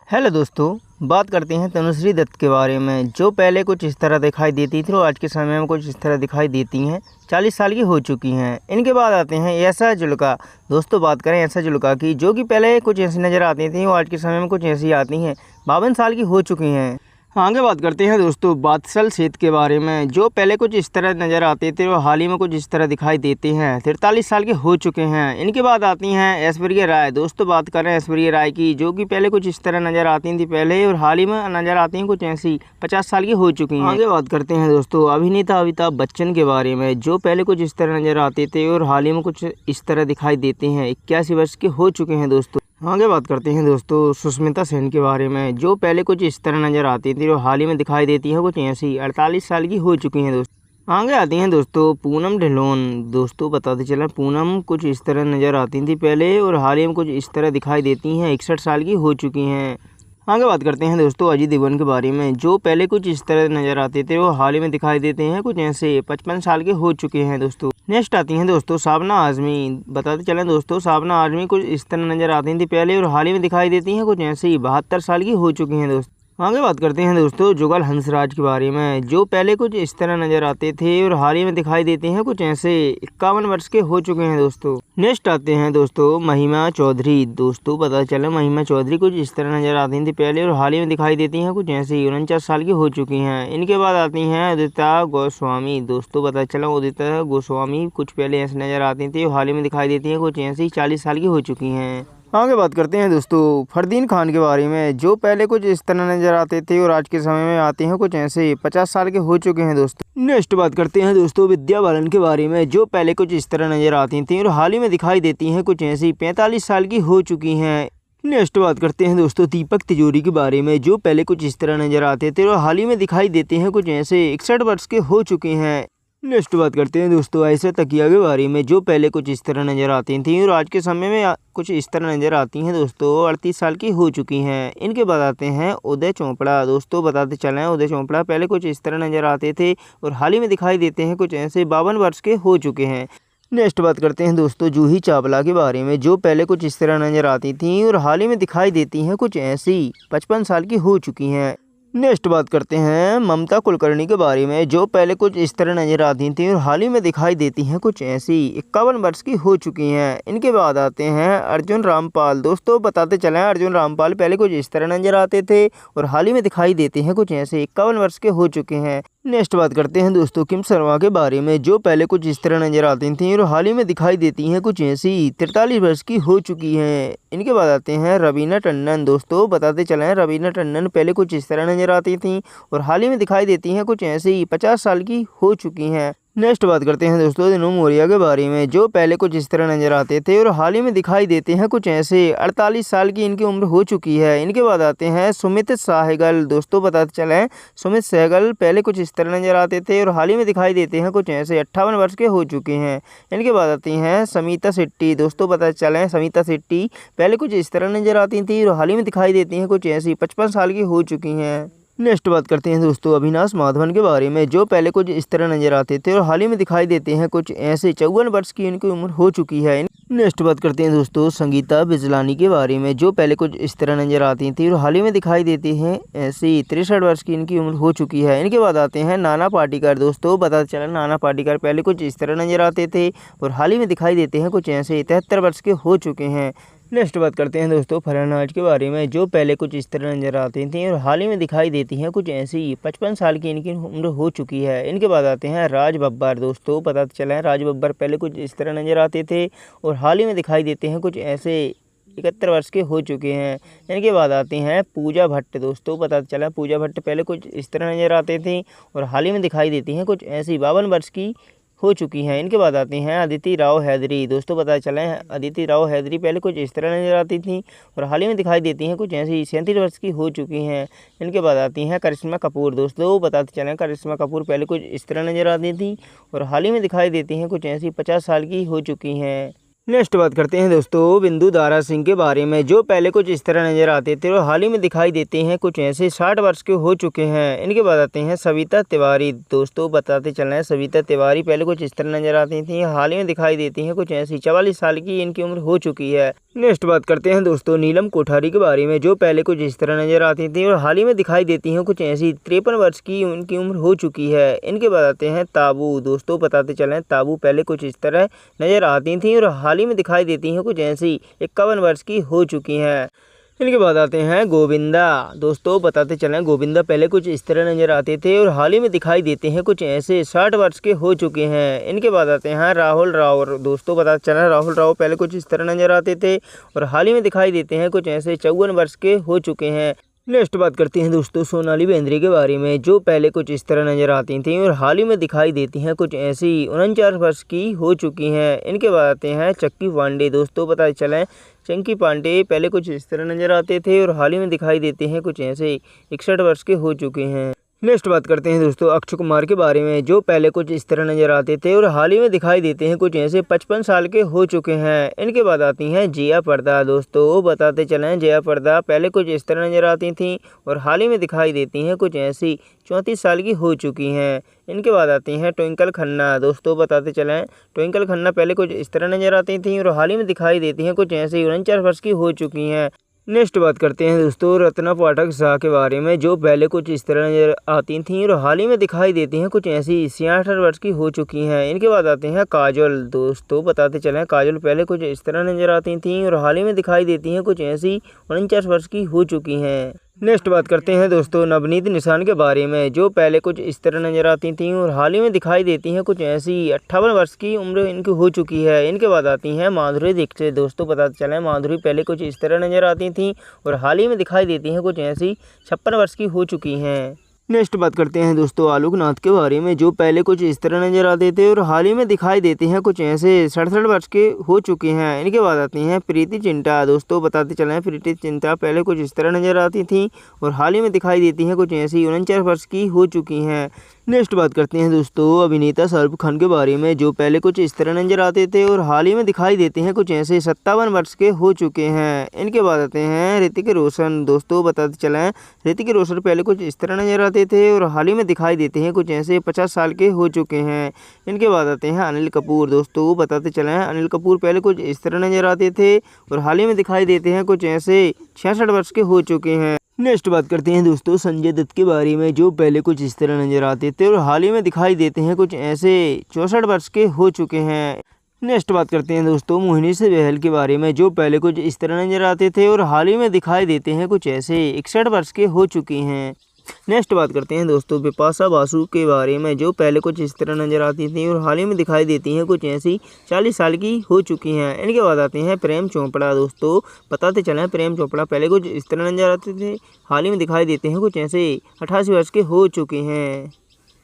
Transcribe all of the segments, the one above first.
Hello दोस्तों, बात करते हैं तनुश्री दत्त के बारे में, जो पहले कुछ इस तरह दिखाई देती थी और आज के समय में कुछ इस तरह दिखाई देती हैं। 40 साल की हो चुकी हैं। इनके बाद आते हैं यशा जुल्का। दोस्तों, बात करें यशा जुल्का की, जो कि पहले कुछ ऐसी नज़र आती थी और आज के समय में कुछ ऐसी आती हैं। 52 साल की हो चुकी हैं। आगे बात करते हैं दोस्तों बादशाह सेठ के बारे में, जो पहले कुछ इस तरह नज़र आते थे और हाल ही में कुछ इस तरह दिखाई देते हैं। 43 साल के हो चुके हैं। इनके बाद आती हैं ऐश्वर्या राय। दोस्तों, बात करें ऐश्वर्या राय की, जो कि पहले कुछ इस तरह नज़र आती थी पहले और हाल ही में नज़र आती हैं कुछ ऐसी। 50 साल की हो चुकी हैं। आगे बात करते हैं दोस्तों अभिनेता अमिताभ बच्चन के बारे में, जो पहले कुछ इस तरह नज़र आते थे और हाल ही में कुछ इस तरह दिखाई देते हैं। 81 वर्ष के हो चुके हैं दोस्तों। आगे बात करते हैं दोस्तों सुष्मिता सेन के बारे में, जो पहले कुछ इस तरह नज़र आती थी और हाल ही में दिखाई देती है कुछ ऐसी। 48 साल की हो चुकी हैं दोस्तों। आगे आती हैं दोस्तों पूनम ढिल्लोन। दोस्तों, बताते चला पूनम कुछ इस तरह नज़र आती थी पहले और हाल ही में कुछ इस तरह दिखाई देती हैं। 61 साल की हो चुकी हैं। आगे बात करते हैं दोस्तों अजय देवगन के बारे में, जो पहले कुछ इस तरह नज़र आते थे और हाल ही में दिखाई देते हैं कुछ ऐसे। 55 साल के हो चुके हैं दोस्तों। नेक्स्ट आती हैं दोस्तों शाबना आज़मी। बताते चलें दोस्तों शाबना आज़मी कुछ इस तरह नज़र आती थी पहले और हाल ही में दिखाई देती हैं कुछ ऐसे ही। 72 साल की हो चुकी हैं दोस्तों। आगे बात करते हैं दोस्तों जुगल हंसराज के बारे में, जो पहले कुछ इस तरह नज़र आते थे और हाल ही में दिखाई देते हैं कुछ ऐसे। 51 वर्ष के हो चुके हैं दोस्तों। नेक्स्ट आते हैं दोस्तों महिमा चौधरी। दोस्तों, पता चला महिमा चौधरी कुछ इस तरह नज़र आती थी पहले और हाल ही में दिखाई देती हैं कुछ ऐसे। 49 साल की हो चुकी हैं। इनके बाद आती हैं उदिता गोस्वामी। दोस्तों, पता चला उदिता गोस्वामी कुछ पहले ऐसे नज़र आती थी और हाल ही में दिखाई देती हैं कुछ ऐसी। 40 साल की हो चुकी हैं। आगे बात करते हैं दोस्तों फरदीन खान के बारे में, जो पहले कुछ इस तरह नज़र आते थे और आज के समय में आते हैं कुछ ऐसे। 50 साल के हो चुके हैं दोस्तों। नेक्स्ट बात करते हैं दोस्तों विद्या बालन के बारे में, जो पहले कुछ इस तरह नज़र आती थी और हाल ही में दिखाई देती हैं कुछ ऐसी। 45 साल की हो चुकी हैं। नेक्स्ट बात करते हैं दोस्तों दीपक तिजोरी के बारे में, जो पहले कुछ इस तरह नज़र आते थे और हाल ही में दिखाई देते हैं कुछ ऐसे। 61 वर्ष के हो चुके हैं। नेक्स्ट बात करते हैं दोस्तों आयशा तकिया के बारे में, जो पहले कुछ इस तरह नज़र आती थी और आज के समय में कुछ इस तरह नज़र आती हैं दोस्तों। 38 साल की हो चुकी हैं। इनके बाद आते हैं उदय चोपड़ा। दोस्तों, बताते चलें उदय चोपड़ा पहले कुछ इस तरह नज़र आते थे और हाल ही में दिखाई देते हैं कुछ ऐसे। 52 वर्ष के हो चुके हैं। नेक्स्ट बात करते हैं दोस्तों जूही चावला के बारे में, जो पहले कुछ इस तरह नज़र आती थी और हाल ही में दिखाई देती हैं कुछ ऐसी। 55 साल की हो चुकी हैं। नेक्स्ट बात करते हैं ममता कुलकर्णी के बारे में, जो पहले कुछ इस तरह नज़र आती थी और हाल ही में दिखाई देती हैं कुछ ऐसी। 51 वर्ष की हो चुकी हैं। इनके बाद आते हैं अर्जुन रामपाल। दोस्तों, बताते चलें अर्जुन रामपाल पहले कुछ इस तरह नज़र आते थे और हाल ही में दिखाई देते हैं कुछ ऐसे। 51 वर्ष के हो चुके हैं। नेक्स्ट बात करते हैं दोस्तों किम शर्मा के बारे में, जो पहले कुछ इस तरह नज़र आती थी और हाल ही में दिखाई देती हैं कुछ ऐसी। 43 वर्ष की हो चुकी हैं। इनके बाद आते हैं रवीना टंडन। दोस्तों, बताते चलें रवीना टंडन पहले कुछ इस तरह नज़र आती थी और हाल ही में दिखाई देती हैं कुछ ऐसे ही। 50 साल की हो चुकी हैं। नेक्स्ट बात करते हैं दोस्तों दिनू मौर्य के बारे में, जो पहले कुछ इस तरह नज़र आते थे और हाल ही में दिखाई देते हैं कुछ ऐसे। 48 साल की इनकी उम्र हो चुकी है। इनके बाद आते हैं सुमित सहगल। दोस्तों, बताते चलें सुमित सहगल पहले कुछ इस तरह नज़र आते थे और हाल ही में दिखाई देते हैं कुछ ऐसे। 58 वर्ष के हो चुके हैं। इनके बाद आती हैं समीता शेट्टी। दोस्तों, बताते चलें समीता शेट्टी पहले कुछ इस तरह नज़र आती थी और हाल ही में दिखाई देती हैं कुछ ऐसी। 55 साल की हो चुकी हैं। नेक्स्ट बात करते हैं दोस्तों अविनाश माधवन के बारे में, जो पहले कुछ इस तरह नज़र आते थे और हाल ही में दिखाई देते हैं कुछ ऐसे। 54 वर्ष की इनकी उम्र हो चुकी है। नेक्स्ट बात करते हैं दोस्तों संगीता बिजलानी के बारे में, जो पहले कुछ इस तरह नज़र आती थी और हाल ही में दिखाई देती हैं ऐसे। 63 वर्ष की इनकी उम्र हो चुकी है। इनके बाद आते हैं नाना पाटेकर। दोस्तों, पता चला नाना पाटेकर पहले कुछ इस तरह नज़र आते थे और हाल ही में दिखाई देते हैं कुछ ऐसे। 73 वर्ष के हो चुके हैं। नेक्स्ट बात करते हैं दोस्तों फरहान के बारे में, जो पहले कुछ इस तरह नज़र आती थी और हाल ही में दिखाई देती हैं कुछ ऐसी। 55 साल की इनकी उम्र हो चुकी है। इनके बाद आते हैं राज बब्बर। दोस्तों, पता चला है राज बब्बर पहले कुछ इस तरह नज़र आते थे और हाल ही में दिखाई देते हैं कुछ ऐसे। 71 वर्ष के हो चुके हैं। इनके बाद आती हैं पूजा भट्ट। दोस्तों, पता चला पूजा भट्ट पहले कुछ इस तरह नज़र आते थे और हाल ही में दिखाई देती हैं कुछ ऐसी। 52 वर्ष की हो चुकी हैं। इनके बाद आती हैं अदिति राव हैदरी। दोस्तों, पता चला है अदिति राव हैदरी पहले कुछ इस तरह नज़र आती थी और हाल ही में दिखाई देती हैं कुछ ऐसी। 37 वर्ष की हो चुकी हैं। इनके बाद आती हैं करिश्मा कपूर। दोस्तों, बताते चलें करिश्मा कपूर पहले कुछ इस तरह नज़र आती थी और हाल ही में दिखाई देती हैं कुछ ऐसी। 50 साल की हो चुकी हैं। नेक्स्ट बात करते हैं दोस्तों बिंदु दारा सिंह के बारे में, जो पहले कुछ इस तरह नजर आते थे और हाल ही में दिखाई देते हैं कुछ ऐसे 60 वर्ष के हो चुके हैं। इनके बाद आते हैं सविता तिवारी। दोस्तों बताते चल रहे हैं सविता तिवारी पहले कुछ इस तरह नजर आती थी, हाल ही में दिखाई देती हैं कुछ ऐसी 44 साल की इनकी उम्र हो चुकी है। नेक्स्ट बात करते हैं दोस्तों नीलम कोठारी के बारे में, जो पहले कुछ इस तरह नजर आती थी और हाल ही में दिखाई देती हैं कुछ ऐसी 53 वर्ष की उनकी उम्र हो चुकी है। इनके बाद आते हैं ताबू। दोस्तों बताते चलें ताबू पहले कुछ इस तरह नजर आती थी और हाल ही में दिखाई देती हैं कुछ ऐसी 51 वर्ष की हो चुकी हैं। इनके बाद आते हैं गोविंदा। दोस्तों बताते चलें गोविंदा पहले कुछ इस तरह नजर आते थे और हाल ही में दिखाई देते हैं कुछ ऐसे 60 वर्ष के हो चुके हैं। इनके बाद आते हैं राहुल राव। दोस्तों बताते चलें राहुल राव पहले कुछ इस तरह नजर आते थे और हाल ही में दिखाई देते हैं कुछ ऐसे 54 वर्ष के हो चुके हैं। नेक्स्ट बात करते हैं दोस्तों सोनाली बेंद्रे के बारे में, जो पहले कुछ इस तरह नजर आती थी और हाल ही में दिखाई देती हैं कुछ ऐसी 49 वर्ष की हो चुकी हैं। इनके बाद आते हैं चक्की पांडे। दोस्तों पता चलें चंकी पांडे पहले कुछ इस तरह नजर आते थे और हाल ही में दिखाई देते हैं कुछ ऐसे 61 वर्ष के हो चुके हैं। नेक्स्ट बात करते हैं दोस्तों अक्षय कुमार के बारे में, जो पहले कुछ इस तरह नजर आते थे और हाल ही में दिखाई देते हैं कुछ ऐसे 55 साल के हो चुके हैं। इनके बाद आती हैं जया प्रदा। दोस्तों बताते चलें जया प्रदा पहले कुछ इस तरह नजर आती थी और हाल ही में दिखाई देती हैं कुछ ऐसी 34 साल की हो चुकी हैं। इनके बाद आती हैं ट्विंकल खन्ना। दोस्तों बताते चलें ट्विंकल खन्ना पहले कुछ इस तरह नजर आती थी और हाल ही में दिखाई देती हैं कुछ ऐसी 49 वर्ष की हो चुकी हैं। नेक्स्ट बात करते हैं दोस्तों रत्ना पाठक शाह के बारे में, जो पहले कुछ इस तरह नजर आती थीं और हाल ही में दिखाई देती हैं कुछ ऐसी 66 वर्ष की हो चुकी हैं। इनके बाद आते हैं काजल। दोस्तों बताते चलें काजल पहले कुछ इस तरह नजर आती थीं और हाल ही में दिखाई देती हैं कुछ ऐसी 49 वर्ष की हो चुकी हैं। नेक्स्ट बात करते हैं दोस्तों नवनीत निशान के बारे में, जो पहले कुछ इस तरह नजर आती थीं और हाल ही में दिखाई देती हैं कुछ ऐसी 58 वर्ष की उम्र इनकी हो चुकी है। इनके बाद आती हैं माधुरी दीक्षित। दोस्तों बताते चलें माधुरी पहले कुछ इस तरह नजर आती थीं और हाल ही में दिखाई देती हैं कुछ ऐसी 56 वर्ष की हो चुकी हैं। नेक्स्ट बात करते हैं दोस्तों आलोक नाथ के बारे में, जो पहले कुछ इस तरह नजर आते थे और हाल ही में दिखाई देते हैं कुछ ऐसे 67 वर्ष के हो चुके हैं। इनके बाद आती हैं प्रीति चिंटा। दोस्तों बताते चलें प्रीति चिंटा पहले कुछ इस तरह नजर आती थी और हाल ही में दिखाई देती हैं कुछ ऐसी 49 वर्ष की हो चुकी हैं। नेक्स्ट बात करते हैं दोस्तों अभिनेता शाहरुख खान के बारे में, जो पहले कुछ इस तरह नजर आते थे और हाल ही में दिखाई देते हैं कुछ ऐसे 57 वर्ष के हो चुके हैं। इनके बाद आते हैं ऋतिक रोशन। दोस्तों बताते चलें ऋतिक रोशन पहले कुछ इस तरह नजर आते थे और हाल ही में दिखाई देते हैं कुछ ऐसे 50 साल के हो चुके हैं। इनके बाद आते हैं अनिल कपूर। दोस्तों बताते चलें अनिल कपूर पहले कुछ इस तरह नजर आते थे और हाल ही में दिखाई देते हैं कुछ ऐसे 66 वर्ष के हो चुके हैं। नेक्स्ट बात करते हैं दोस्तों संजय दत्त के बारे में, जो पहले कुछ इस तरह नजर आते थे और हाल ही में दिखाई देते हैं कुछ ऐसे 64 वर्ष के हो चुके हैं। नेक्स्ट बात करते हैं दोस्तों मोहिनी से बहल के बारे में, जो पहले कुछ इस तरह नजर आते थे और हाल ही में दिखाई देते हैं कुछ ऐसे 61 वर्ष के हो चुकी हैं। नेक्स्ट बात करते हैं दोस्तों बिपाशा बासु के बारे में, जो पहले कुछ इस तरह नजर आती थी और हाल ही में दिखाई देती हैं कुछ ऐसी 40 साल की हो चुकी हैं। इनके बाद आते हैं प्रेम चोपड़ा। दोस्तों बताते चलें प्रेम चोपड़ा पहले कुछ इस तरह नजर आते थे, हाल ही में दिखाई देते हैं कुछ ऐसे 88 वर्ष के हो चुके हैं।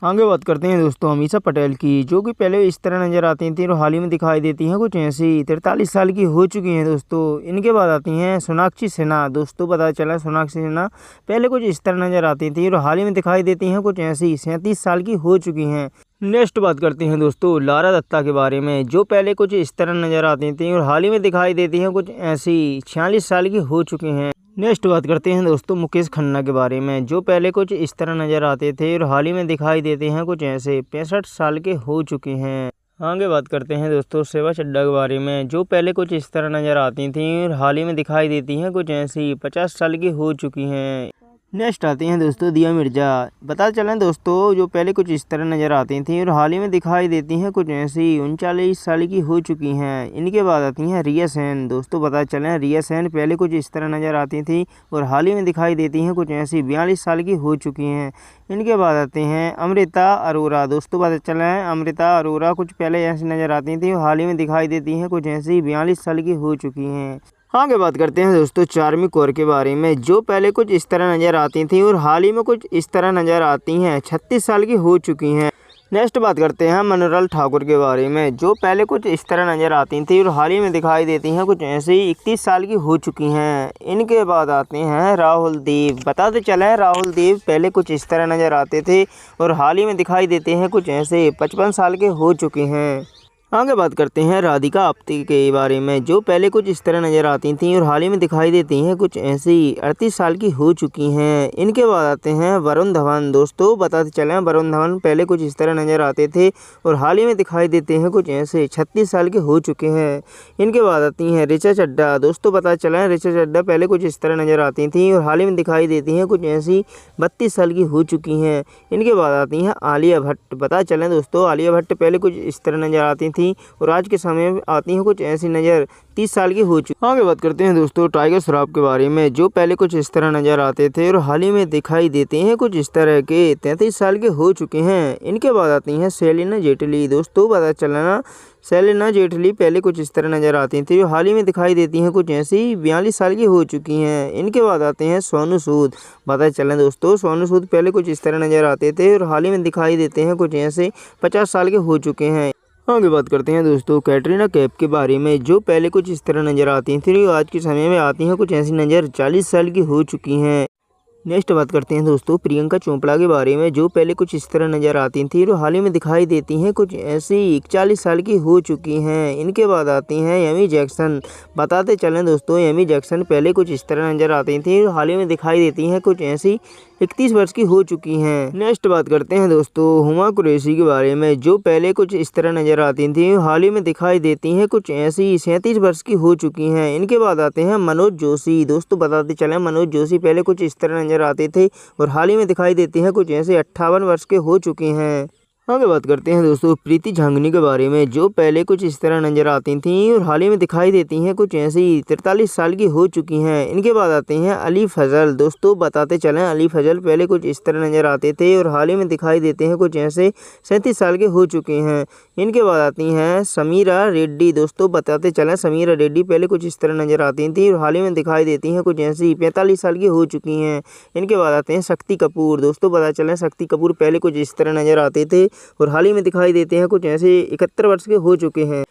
आगे बात करते हैं दोस्तों अमीषा पटेल की, जो कि पहले इस तरह नजर आती थी और हाल ही में दिखाई देती हैं कुछ ऐसी 43 साल की हो चुकी हैं दोस्तों। इनके बाद आती हैं सोनाक्षी सिन्हा। दोस्तों पता चला सोनाक्षी सिन्हा पहले कुछ इस तरह नजर आती थी और हाल ही में दिखाई देती हैं कुछ ऐसी 37 साल की हो चुकी हैं। नेक्स्ट बात करते हैं दोस्तों लारा दत्ता के बारे में, जो पहले कुछ इस तरह नजर आती थी और हाल ही में दिखाई देती हैं कुछ ऐसी 46 साल की हो चुकी हैं। नेक्स्ट बात करते हैं दोस्तों मुकेश खन्ना के बारे में, जो पहले कुछ इस तरह नजर आते थे और हाल ही में दिखाई देते हैं कुछ ऐसे 65 साल के हो चुके हैं। आगे बात करते हैं दोस्तों सेवा चड्ढा के बारे में, जो पहले कुछ इस तरह नजर आती थी और हाल ही में दिखाई देती हैं कुछ ऐसी 50 साल की हो चुकी हैं। नेक्स्ट आते हैं दोस्तों दिया मिर्जा। बता चलें दोस्तों जो पहले कुछ इस तरह नज़र आती थी और हाल ही में दिखाई देती हैं कुछ ऐसी 39 साल की हो चुकी हैं। इनके बाद आती हैं रिया सेन। दोस्तों बता चलें रिया सेन पहले कुछ इस तरह नज़र आती थी और हाल ही में दिखाई देती हैं कुछ ऐसी 42 साल की हो चुकी हैं। इनके बाद आते हैं अमृता अरोरा। दोस्तों पता चलें अमृता अरोरा कुछ पहले ऐसी नज़र आती थी और हाल ही में दिखाई देती हैं कुछ ऐसी 42 साल की हो चुकी हैं। आगे बात करते हैं दोस्तों चार्मी कौर के बारे में, जो पहले कुछ इस तरह नज़र आती थी और हाल ही में कुछ इस तरह नज़र आती हैं 36 साल की हो चुकी हैं। नेक्स्ट बात करते हैं मनोरल ठाकुर के बारे में, जो पहले कुछ इस तरह नज़र आती थी और हाल ही में दिखाई देती हैं कुछ ऐसे ही 31 साल की हो चुकी हैं। इनके बाद आते हैं राहुल देव। बताते चलें राहुल देव पहले कुछ इस तरह नज़र आते थे और हाल ही में दिखाई देते हैं कुछ ऐसे 55 साल के हो चुके हैं। आगे बात करते हैं राधिका आप्टे के बारे में, जो पहले कुछ इस तरह नज़र आती थीं और हाल ही में दिखाई देती हैं कुछ ऐसी 38 साल की हो चुकी हैं। इनके बाद आते हैं वरुण धवन। दोस्तों बताते चलें, वरुण धवन पहले कुछ इस तरह नज़र आते थे और हाल ही में दिखाई देते हैं कुछ ऐसे 36 साल के हो चुके हैं। इनके बाद आती हैं ऋचा चड्ढा। दोस्तों बताते चलें, ऋचा चड्ढा पहले कुछ इस तरह नज़र आती थी और हाल ही में दिखाई देती हैं कुछ ऐसी 32 साल की हो चुकी हैं। इनके बाद आती हैं आलिया भट्ट। पता चलें दोस्तों, आलिया भट्ट पहले कुछ इस तरह नज़र आती थी और आज के समय में आती हैं कुछ ऐसी नज़र 30 साल की हो चुकी। आगे बात करते हैं दोस्तों टाइगर श्रॉफ के बारे में, जो पहले कुछ इस तरह नज़र आते थे और हाल ही में दिखाई देते हैं कुछ इस तरह के 33 साल के हो चुके हैं। इनके बाद आती हैं सेलिना जेटली। दोस्तों पता चलना, सेलिना जेटली पहले कुछ इस तरह नज़र आती थी और हाल ही में दिखाई देती हैं कुछ ऐसी 42 साल की हो चुकी हैं। इनके बाद आते हैं सोनू सूद। पता चलें दोस्तों, सोनू सूद पहले कुछ इस तरह नज़र आते थे और हाल ही में दिखाई देते हैं कुछ ऐसे 50 साल के हो चुके हैं। आगे बात करते हैं दोस्तों कैटरीना कैफ के बारे में, जो पहले कुछ इस तरह नज़र आती थी और आज के समय में आती हैं कुछ ऐसी नज़र 40 साल की हो चुकी हैं। नेक्स्ट बात करते हैं दोस्तों प्रियंका चोपड़ा के बारे में, जो पहले कुछ इस तरह नज़र आती थी और हाल ही में दिखाई देती हैं कुछ ऐसी 41 साल की हो चुकी हैं। इनके बाद आती हैं एमी जैक्सन। बताते चलें दोस्तों, एमी जैक्सन पहले कुछ इस तरह नज़र आती थी और हाल ही में दिखाई देती हैं कुछ ऐसी 31 वर्ष की हो चुकी हैं। नेक्स्ट बात करते हैं दोस्तों हुमा कुरैशी के बारे में, जो पहले कुछ इस तरह नज़र आती थी और हाल ही में दिखाई देती हैं कुछ ऐसी 37 वर्ष की हो चुकी हैं। इनके बाद आते हैं मनोज जोशी। दोस्तों बताते चलें, मनोज जोशी पहले कुछ इस तरह नज़र आते थे और हाल ही में दिखाई देती हैं कुछ ऐसे 58 वर्ष के हो चुके हैं। आगे बात करते हैं दोस्तों प्रीति झंगनी के बारे में, जो पहले कुछ इस तरह नज़र आती थीं और हाल ही में दिखाई देती हैं कुछ ऐसी 43 साल की हो चुकी हैं। इनके बाद आते हैं अली फजल। दोस्तों बताते चलें, अली फजल पहले कुछ इस तरह नज़र आते थे और हाल ही में दिखाई देते हैं कुछ ऐसे 37 साल के हो चुके हैं। इनके बाद आती हैं समीरा रेड्डी। दोस्तों बताते चलें, समीरा रेड्डी पहले कुछ इस तरह नज़र आती थी और हाल ही में दिखाई देती हैं कुछ ऐसी 45 साल की हो चुकी हैं। इनके बाद आते हैं शक्ति कपूर। दोस्तों पता चलें, शक्ति कपूर पहले कुछ इस तरह नज़र आते थे और हाल ही में दिखाई देते हैं कुछ ऐसे 71 वर्ष के हो चुके हैं।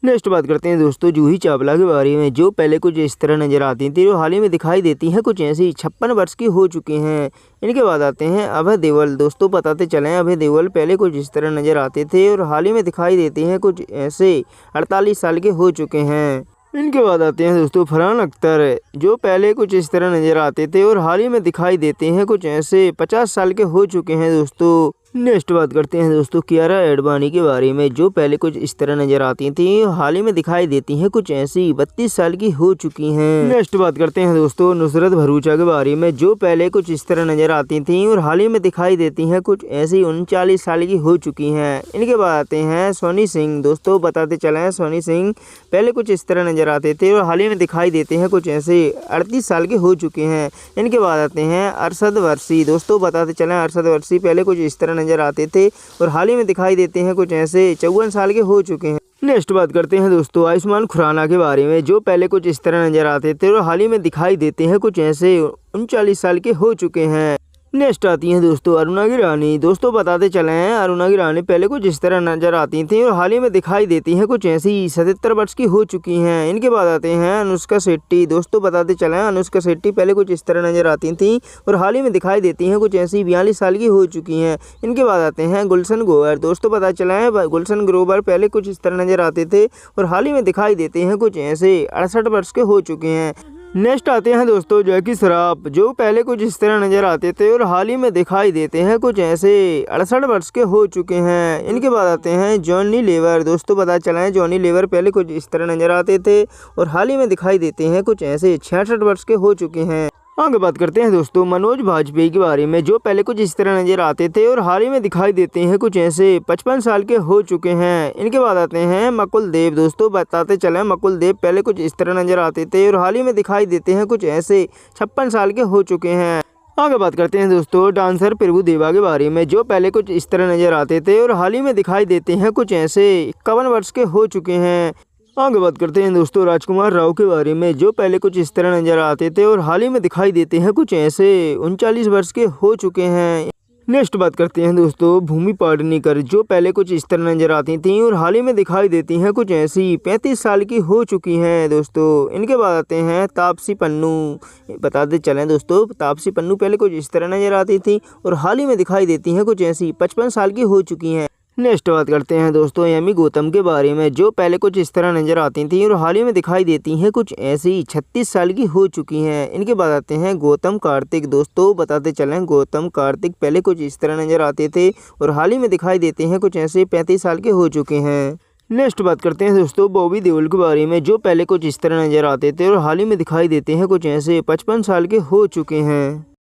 नेक्स्ट बात करते हैं दोस्तों जूही चावला के बारे में, जो पहले कुछ इस तरह नज़र आती थी और हाल ही में दिखाई देती हैं कुछ ऐसी 56 वर्ष की हो चुकी हैं। इनके बाद आते हैं अभय देओल। दोस्तों बताते चलें, अभय देओल पहले कुछ इस तरह नज़र आते थे और हाल ही में दिखाई देते हैं कुछ ऐसे 48 साल के हो चुके हैं। इनके बाद आते हैं दोस्तों फरहान अख्तर, जो पहले कुछ इस तरह नज़र आते थे और हाल ही में दिखाई देते हैं कुछ ऐसे 50 साल के हो चुके हैं। दोस्तों नेक्स्ट बात करते हैं दोस्तों कियारा एडवाणी के बारे में, जो पहले कुछ इस तरह नज़र आती थी हाल ही में दिखाई देती हैं कुछ ऐसी 32 साल की हो चुकी हैं। नेक्स्ट बात करते हैं दोस्तों नुसरत भरूचा के बारे में, जो पहले कुछ इस तरह नज़र आती थी और हाल ही में दिखाई देती हैं कुछ ऐसी 39 साल की हो चुकी हैं। इनके बाद आते हैं सोनी सिंह। दोस्तों बताते चलें, सोनी सिंह पहले कुछ इस तरह नज़र आते थे और हाल ही में दिखाई देते हैं कुछ ऐसे 38 साल के हो चुके हैं। इनके बाद आते हैं अरशद वारसी। दोस्तों बताते चलें, अरशद वारसी पहले कुछ इस तरह नज़र आते थे और हाल ही में दिखाई देते हैं कुछ ऐसे 54 साल के हो चुके हैं। नेक्स्ट बात करते हैं दोस्तों आयुष्मान खुराना के बारे में, जो पहले कुछ इस तरह नज़र आते थे और हाल ही में दिखाई देते हैं कुछ ऐसे 39 साल के हो चुके हैं। नेक्स्ट आती हैं दोस्तों अरुणा गिरानी। दोस्तों बताते चले हैं, अरुणा गिरानी पहले कुछ इस तरह नजर आती थी और हाल ही में दिखाई देती हैं कुछ ऐसी 77 वर्ष की हो चुकी हैं। इनके बाद आते हैं अनुष्का शेट्टी। दोस्तों बताते चले हैं, अनुष्का शेट्टी पहले कुछ इस तरह नजर आती थी और हाल ही में दिखाई देती हैं कुछ ऐसी 42 साल की हो चुकी हैं। इनके बाद आते हैं गुलशन ग्रोवर। दोस्तों पता चला है, गुलशन ग्रोवर पहले कुछ इस तरह नजर आते थे और हाल ही में दिखाई देते हैं कुछ ऐसे 68 वर्ष के हो चुके हैं। नेक्स्ट आते हैं दोस्तों जैकी श्रॉफ, जो पहले कुछ इस तरह नज़र आते थे और हाल ही में दिखाई देते हैं कुछ ऐसे 68 वर्ष के हो चुके हैं। इनके बाद आते हैं जॉनी लीवर। दोस्तों पता चला है, जॉनी लीवर पहले कुछ इस तरह नज़र आते थे और हाल ही में दिखाई देते हैं कुछ ऐसे 66 वर्ष के हो चुके हैं। आगे बात करते हैं दोस्तों मनोज वाजपेयी के बारे में, जो पहले कुछ इस तरह नज़र आते थे और हाल ही में दिखाई देते हैं कुछ ऐसे 55 साल के हो चुके हैं। इनके बाद आते हैं मकुल देव। दोस्तों बताते चलें, मकुल देव पहले कुछ इस तरह नज़र आते थे और हाल ही में दिखाई देते हैं कुछ ऐसे 56 साल के हो चुके हैं। आगे बात करते हैं दोस्तों डांसर प्रभु देवा के बारे में, जो पहले कुछ इस तरह नज़र आते थे और हाल ही में दिखाई देते हैं कुछ ऐसे 51 वर्ष के हो चुके हैं। आगे बात करते हैं दोस्तों राजकुमार राव के बारे में, जो पहले कुछ इस तरह नज़र आते थे और हाल ही में दिखाई देते हैं कुछ ऐसे 39 वर्ष के हो चुके हैं। नेक्स्ट बात करते हैं दोस्तों भूमि पाटनीकर, जो पहले कुछ इस तरह नज़र आती थी और हाल ही में दिखाई देती हैं कुछ ऐसी 35 साल की हो चुकी हैं। दोस्तों इनके बाद आते हैं तापसी पन्नू। बताते चलें दोस्तों, तापसी पन्नू पहले कुछ इस तरह नज़र आती थी और हाल ही में दिखाई देती हैं कुछ ऐसी 55 साल की हो चुकी हैं। नेक्स्ट बात करते हैं दोस्तों यामी गौतम के बारे में, जो पहले कुछ इस तरह नजर आती थी और हाल ही में दिखाई देती हैं कुछ ऐसी 36 साल की हो चुकी हैं। इनके बाद आते हैं गौतम कार्तिक। दोस्तों बताते चलें गौतम कार्तिक पहले कुछ इस तरह नजर आते थे और हाल ही में दिखाई देते हैं कुछ ऐसे 35 साल के हो चुके हैं। नेक्स्ट बात करते हैं दोस्तों बॉबी देओल के बारे में, जो पहले कुछ इस तरह नजर आते थे और हाल ही में दिखाई देते हैं कुछ ऐसे 55 साल के हो चुके हैं।